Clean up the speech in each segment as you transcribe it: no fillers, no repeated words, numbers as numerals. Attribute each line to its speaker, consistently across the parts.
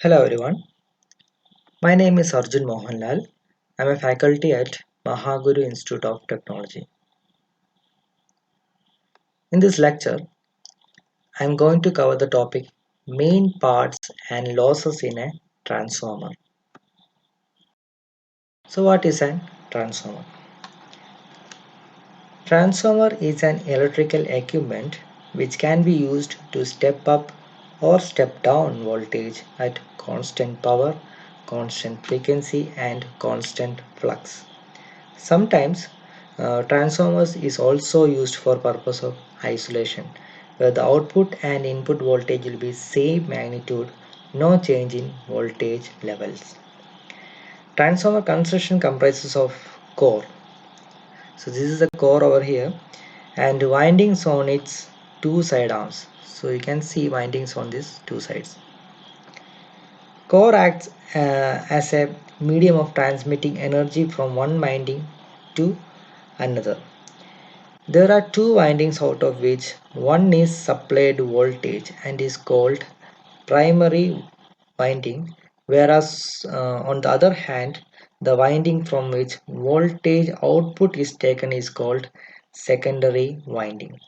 Speaker 1: Hello everyone, my name is Arjun Mohanlal. I am a faculty at Mahaguru Institute of Technology. In this lecture, I am going to cover the topic main parts and losses in a transformer. So what is a transformer? Transformer is an electrical equipment which can be used to step up or step down voltage at constant power, constant frequency and constant flux. Sometimes transformers is also used for purpose of isolation, where the output and input voltage will be same magnitude, no change in voltage levels. Transformer construction comprises of core. So this is the core over here, and windings on its two side arms. So you can see windings on these two sides. Core acts as a medium of transmitting energy from one winding to another. There are two windings out of which one is supplied voltage and is called primary winding, whereas on the other hand the winding from which voltage output is taken is called secondary winding.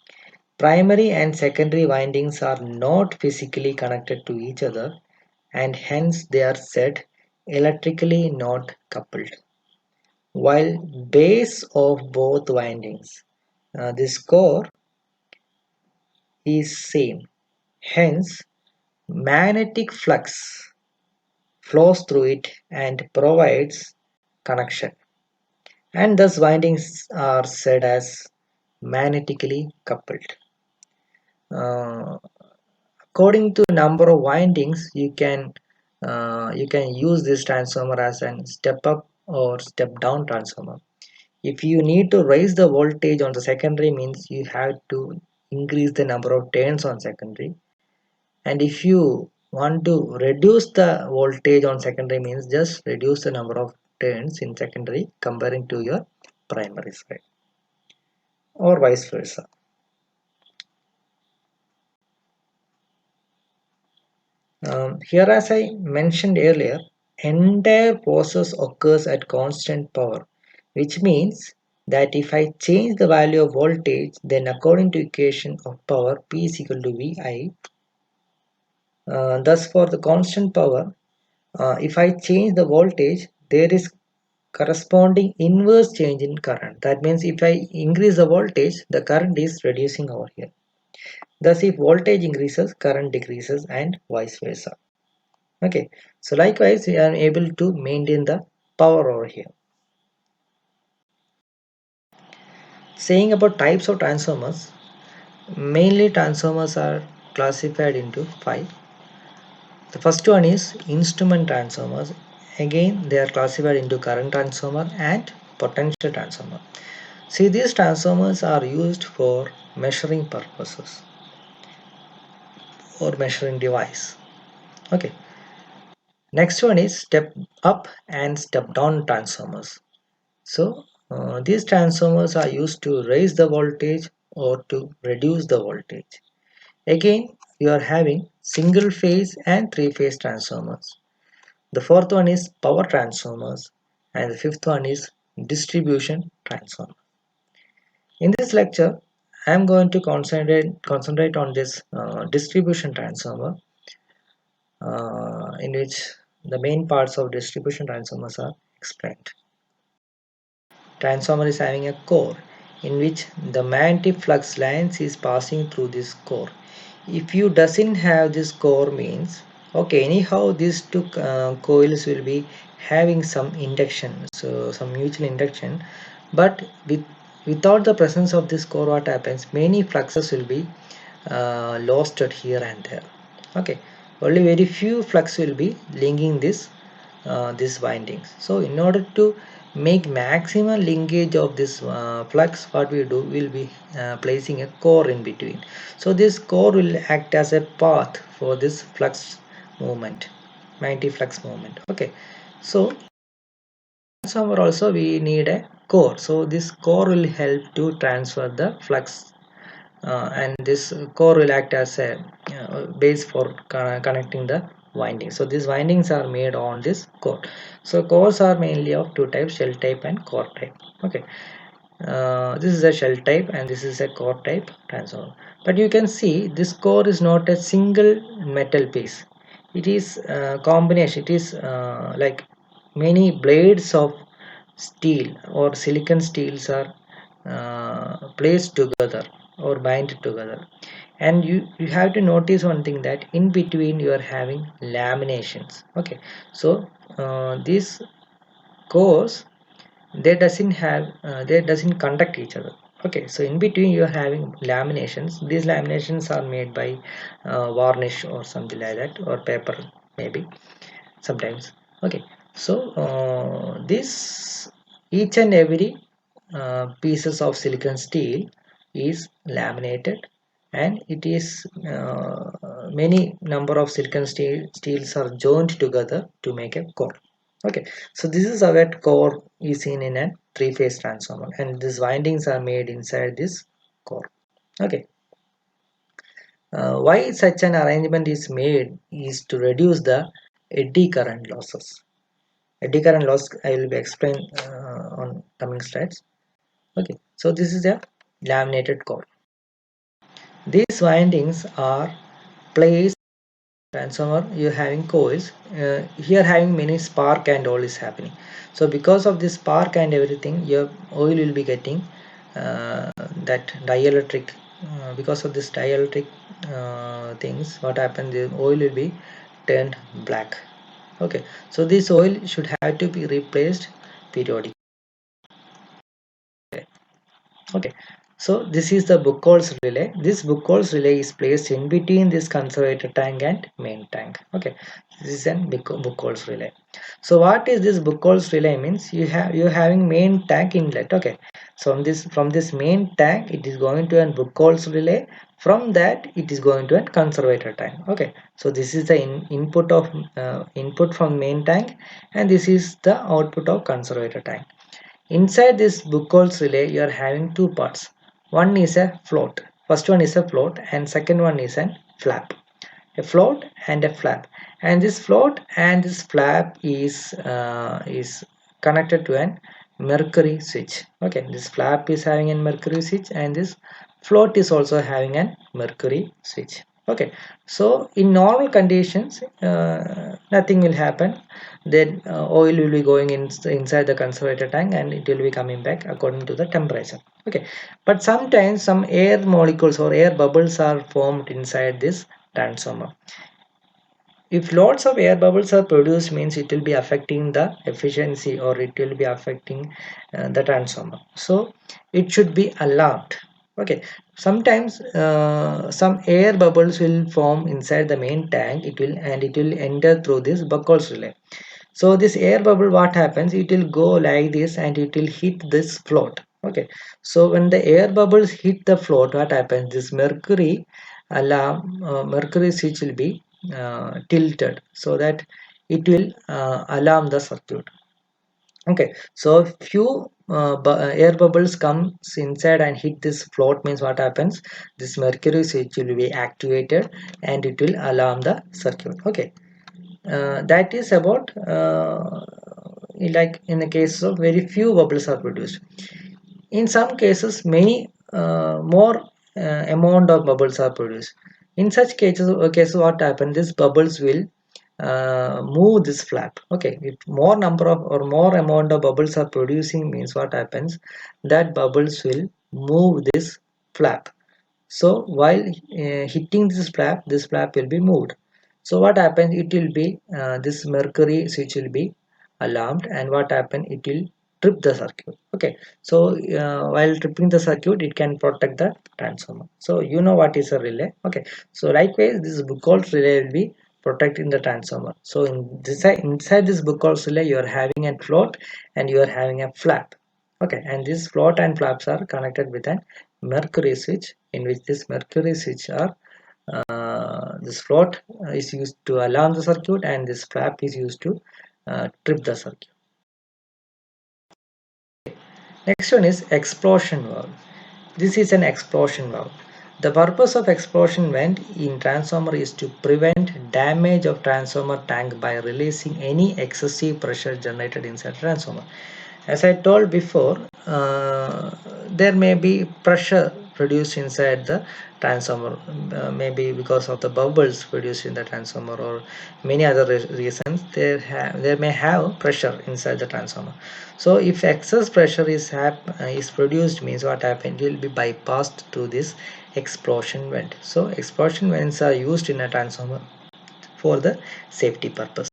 Speaker 1: Primary and secondary windings are not physically connected to each other and hence they are said electrically not coupled. While base of both windings, this core is same. Hence, magnetic flux flows through it and provides connection. And thus windings are said as magnetically coupled. Uh, According to number of windings, you can use this transformer as a step up or step down transformer. If you need to raise the voltage on the secondary means you have to increase the number of turns on secondary, and if you want to reduce the voltage on secondary means just reduce the number of turns in secondary comparing to your primary side, or vice versa. Here, as I mentioned earlier, entire process occurs at constant power, which means that if I change the value of voltage, then according to equation of power P is equal to VI. Thus, for the constant power, if I change the voltage, there is corresponding inverse change in current. That means if I increase the voltage, the current is reducing over here. Thus, if voltage increases, current decreases, and vice versa. Okay, so likewise, we are able to maintain the power over here. Saying about types of transformers, mainly transformers are classified into five. The first one is instrument transformers. Again, they are classified into current transformer and potential transformer. See, these transformers are used for measuring purposes or measuring device. Okay. Next one is step up and step down transformers. So these transformers are used to raise the voltage or to reduce the voltage. Again, you are having single phase and three phase transformers. The fourth one is power transformers, and the fifth one is distribution transformer. In this lecture, I am going to concentrate on this distribution transformer, in which the main parts of distribution transformers are explained. Transformer is having a core in which the magnetic flux lines is passing through this core. If you doesn't have this core means, okay, anyhow these two coils will be having some induction, so some mutual induction, but without the presence of this core, what happens, many fluxes will be lost at here and there. Okay, only very few flux will be linking these windings. So in order to make maximum linkage of this flux, what we do will be placing a core in between. So this core will act as a path for this flux movement, magnetic flux movement. Okay, so transformer also we need a core, so this core will help to transfer the flux, and this core will act as a base for connecting the windings. So these windings are made on this core. So cores are mainly of two types, shell type and core type. Okay, this is a shell type and this is a core type transformer. But you can see this core is not a single metal piece. It is a combination. It is like many blades of steel or silicon steels are placed together or bind together. And you have to notice one thing, that in between you are having laminations. Okay, so these cores, they doesn't conduct each other. Okay, so in between you are having laminations. These laminations are made by varnish or something like that, or paper maybe sometimes. Okay, so this each and every pieces of silicon steel is laminated, and it is many number of silicon steels are joined together to make a core. Okay, so this is how a core is seen in a three-phase transformer, and these windings are made inside this core. Okay, why such an arrangement is made is to reduce the eddy current losses. Eddy current loss I will be explain on coming slides. Okay, so this is a laminated core. These windings are placed transformer. You're having coils here, having many spark and all is happening. So because of this spark and everything, your oil will be getting that dielectric. Because of this dielectric things, what happens, the oil will be turned black. Okay, so this oil should have to be replaced periodically. Okay, so this is the Buchholz relay. This Buchholz relay is placed in between this conservator tank and main tank. Okay, this is an Buchholz relay. So what is this Buchholz relay means? You're having main tank inlet. Okay, so from this main tank, it is going to an Buchholz relay. From that, it is going to a conservator tank. Okay, so this is the input from main tank, and this is the output of conservator tank. Inside this Buchholz relay, you are having two parts. One is a float. First one is a float, and second one is a flap. A float and a flap. And this float and this flap is connected to an mercury switch. Okay, this flap is having a mercury switch, and this float is also having a mercury switch. Okay, so in normal conditions, nothing will happen. Then oil will be going inside the conservator tank, and it will be coming back according to the temperature. Okay, but sometimes some air molecules or air bubbles are formed inside this transformer. If lots of air bubbles are produced, means it will be affecting the efficiency, or it will be affecting the transformer. So it should be alarmed. Okay, sometimes some air bubbles will form inside the main tank. It will enter through this Buchholz relay. So this air bubble, what happens, it will go like this and it will hit this float. Okay, so when the air bubbles hit the float, what happens, this mercury alarm mercury switch will be tilted, so that it will alarm the circuit. Okay, so few air bubbles comes inside and hit this float, means what happens, this mercury switch will be activated and it will alarm the circuit. Okay, that is about like in the case of very few bubbles are produced. In some cases, many more amount of bubbles are produced. In such cases, what happens, these bubbles will move this flap. Okay, if more number of or more amount of bubbles are producing, means what happens, that bubbles will move this flap. So while hitting this flap will be moved. So what happens, it will be this mercury switch will be alarmed, and what happen, it will trip the circuit. Okay, so while tripping the circuit, it can protect the transformer. So you know what is a relay. Okay, so likewise this Buchholz relay will be protecting the transformer. So inside this Buchholz relay, you are having a float and you are having a flap. Okay, and these float and flaps are connected with an mercury switch, in which this mercury switch are this float is used to alarm the circuit, and this flap is used to trip the circuit. Next one is explosion valve. This is an explosion valve. The purpose of explosion vent in transformer is to prevent damage of transformer tank by releasing any excessive pressure generated inside transformer. As I told before, there may be pressure produced inside the transformer, maybe because of the bubbles produced in the transformer or many other reasons. There may have pressure inside the transformer. So if excess pressure is produced, means what happened, it will be bypassed through this explosion vent. So explosion vents are used in a transformer for the safety purpose.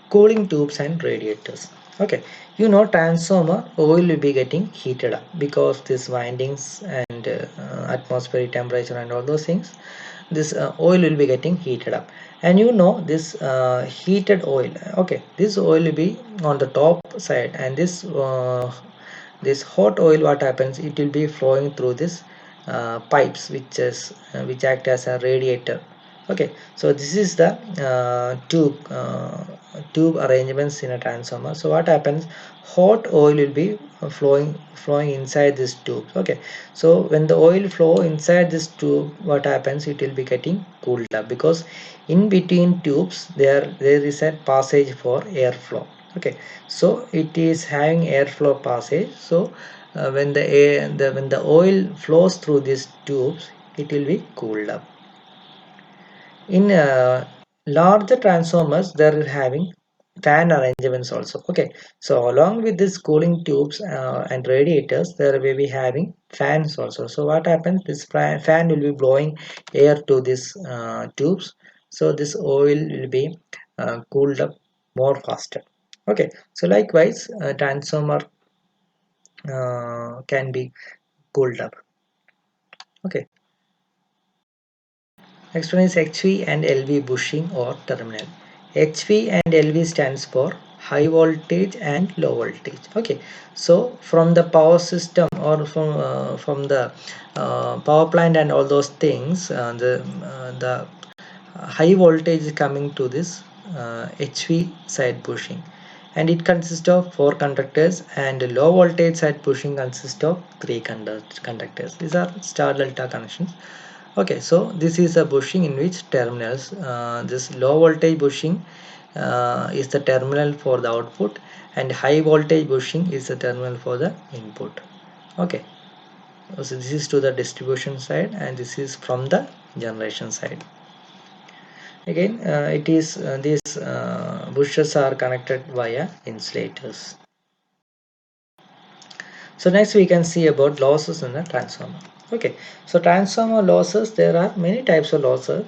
Speaker 1: Cooling tubes and radiators. Okay, you know, transformer oil will be getting heated up because these windings and atmospheric temperature and all those things, this oil will be getting heated up. And you know, this heated oil, okay, this oil will be on the top side, and this hot oil, what happens, it will be flowing through this pipes which act as a radiator. Okay, so this is the tube arrangements in a transformer. So what happens, hot oil will be flowing inside this tube. Okay, so when the oil flow inside this tube, what happens, it will be getting cooled up because in between tubes there is a passage for airflow. Okay, so it is having airflow passage. So when the oil flows through these tubes, it will be cooled up. In larger transformers, they are having fan arrangements also. Okay, so along with this cooling tubes and radiators, there will be having fans also. So what happens, this fan will be blowing air to these tubes, so this oil will be cooled up more faster. Okay, so likewise transformer can be cooled up. Okay, next one is HV and LV bushing or terminal. HV and LV stands for high voltage and low voltage. Okay, so from the power system or from the power plant and all those things, the high voltage is coming to this HV side bushing, and it consists of 4 conductors, and low voltage side bushing consists of 3 conductors. These are star delta connections. Okay, so this is a bushing in which terminals, this low voltage bushing is the terminal for the output, and high voltage bushing is the terminal for the input. Okay, so this is to the distribution side, and this is from the generation side. Again, it is these bushes are connected via insulators. So next we can see about losses in the transformer. Okay, so transformer losses, there are many types of losses.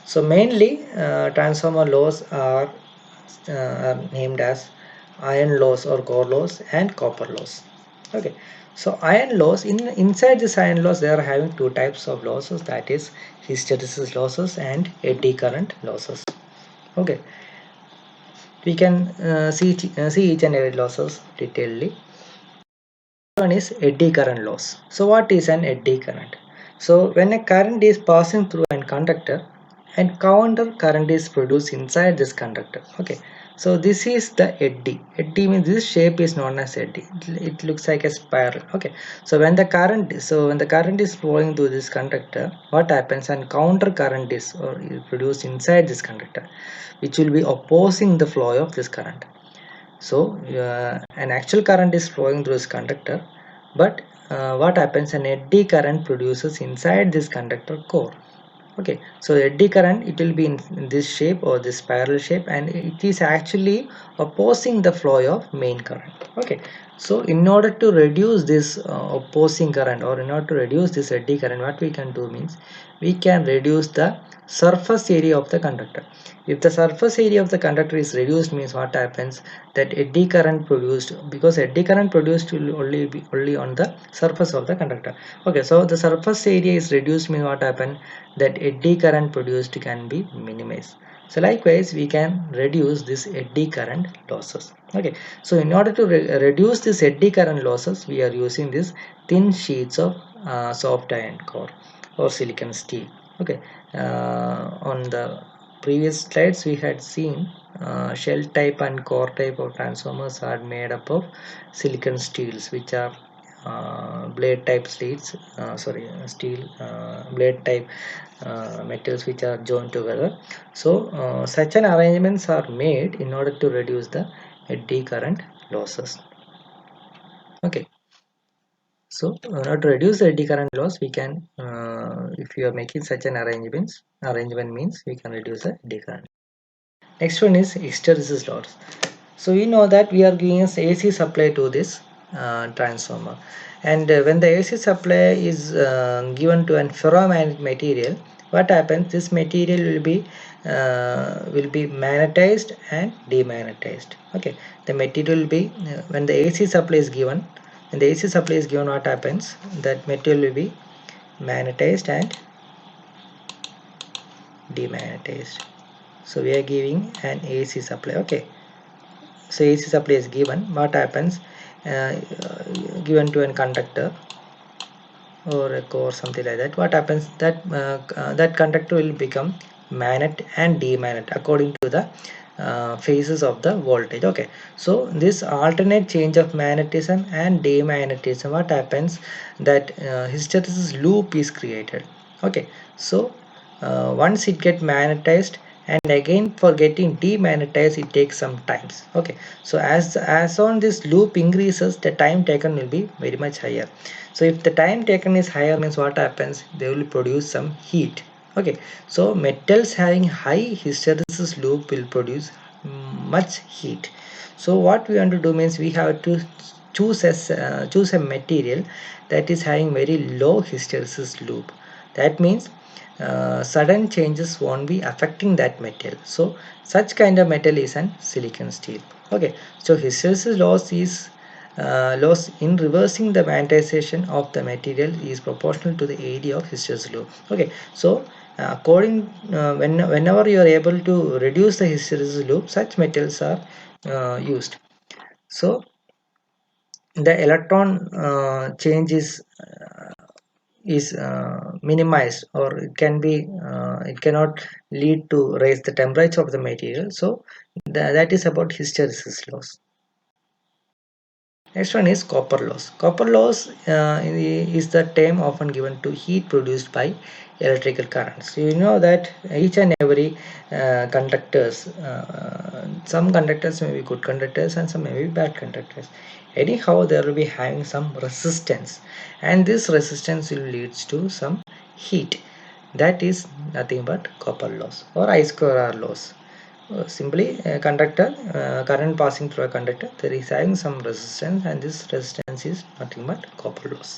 Speaker 1: So mainly transformer loss are named as iron loss or core loss and copper loss. Okay, so iron loss, inside this iron loss there are having 2 types of losses, that is hysteresis losses and eddy current losses. Okay, we can see each and every losses detailedly. One is eddy current loss. So what is an eddy current? So when a current is passing through a conductor and counter current is produced inside this conductor. Okay, so this is the eddy. Eddy means this shape is known as eddy. It looks like a spiral. Okay, so when the current is flowing through this conductor, what happens, and counter current is produced inside this conductor, which will be opposing the flow of this current. So an actual current is flowing through this conductor, but what happens, an eddy current produces inside this conductor core. Okay, so eddy current, it will be in this shape or this spiral shape, and it is actually opposing the flow of main current. Okay, so in order to reduce this opposing current, or in order to reduce this eddy current, what we can do means we can reduce the surface area of the conductor. If the surface area of the conductor is reduced, means what happens, that eddy current produced, because eddy current produced will only be on the surface of the conductor. Okay, so the surface area is reduced, means what happen, that eddy current produced can be minimized. So likewise we can reduce this eddy current losses. Okay, so in order to reduce this eddy current losses, we are using this thin sheets of soft iron core or silicon steel. Okay, on the previous slides we had seen shell type and core type of transformers are made up of silicon steels, which are blade type steel blade type metals which are joined together. So such an arrangements are made in order to reduce the eddy current losses. Okay, so to reduce the eddy current loss, we can if you are making such an arrangement means we can reduce the eddy current. Next one is hysteresis loss. So we know that we are giving us AC supply to this transformer, and when the AC supply is given to an ferromagnetic material, what happens? This material will be magnetized and demagnetized. Okay, the material will be when the AC supply is given. When the AC supply is given, what happens? That material will be magnetized and demagnetized. So we are giving an AC supply. Okay, so AC supply is given. What happens? Given to a conductor or a core, something like that. What happens? That that conductor will become magnet and demagnet according to the phases of the voltage. Okay, so this alternate change of magnetism and demagnetism, what happens? That hysteresis loop is created. Okay, so once it get magnetized, and again for getting demagnetized it takes some times. Okay, so as on this loop increases, the time taken will be very much higher. So if the time taken is higher means what happens? They will produce some heat. Okay, so metals having high hysteresis loop will produce much heat. So what we want to do means we have to choose a material that is having very low hysteresis loop. That means sudden changes won't be affecting that metal. So such kind of metal is an silicon steel. Okay, so hysteresis loss in reversing the magnetization of the material is proportional to the area of hysteresis loop. Okay, so whenever you are able to reduce the hysteresis loop, such metals are used. So the electron change is minimized, or it cannot lead to raise the temperature of the material. So that is about hysteresis loss. Next one is copper loss. Copper loss is the term often given to heat produced by electrical currents. So you know that each and every conductors, some conductors may be good conductors and some may be bad conductors. Anyhow, there will be having some resistance, and this resistance will leads to some heat. That is nothing but copper loss or I square R loss. Simply a conductor, current passing through a conductor, there is having some resistance, and this resistance is nothing but copper loss.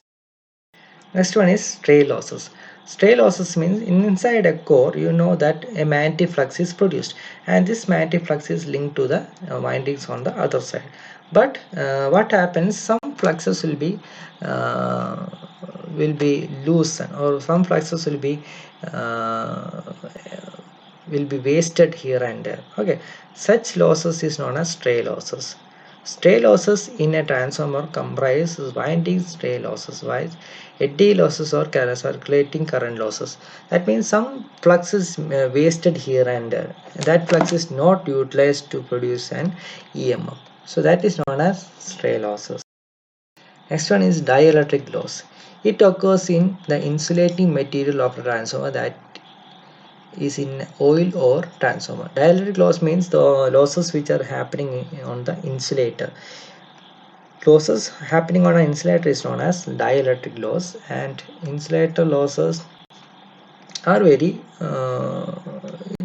Speaker 1: Next one is stray losses. Stray losses means inside a core you know that a magnetic flux is produced, and this magnetic flux is linked to the windings on the other side. But what happens? Some fluxes will be loosened, or some fluxes uh, will be wasted here and there. Okay, such losses is known as stray losses. Stray losses in a transformer comprise winding stray losses, while eddy losses or circulating current losses. That means some flux is wasted here and there. That flux is not utilized to produce an EMF. So that is known as stray losses. Next one is dielectric loss. It occurs in the insulating material of a transformer that is in oil or transformer. Dielectric loss means the losses which are happening on the insulator. Losses happening on an insulator is known as dielectric loss, and insulator losses are it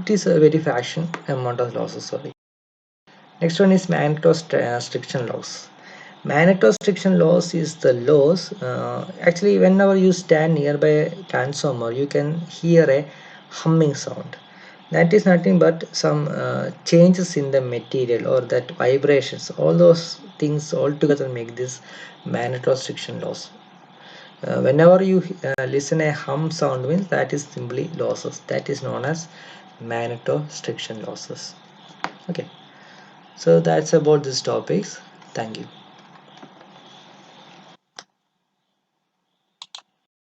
Speaker 1: is a very fraction amount of losses. Sorry. Next one is magnetostriction loss. Magnetostriction loss is the loss. Actually, whenever you stand nearby a transformer, you can hear a humming sound. That is nothing but some changes in the material, or that vibrations. All those things all together make this magnetostriction loss. Whenever you listen a hum sound means that is simply losses. That is known as magnetostriction losses. Okay, so that's about these topics. Thank you.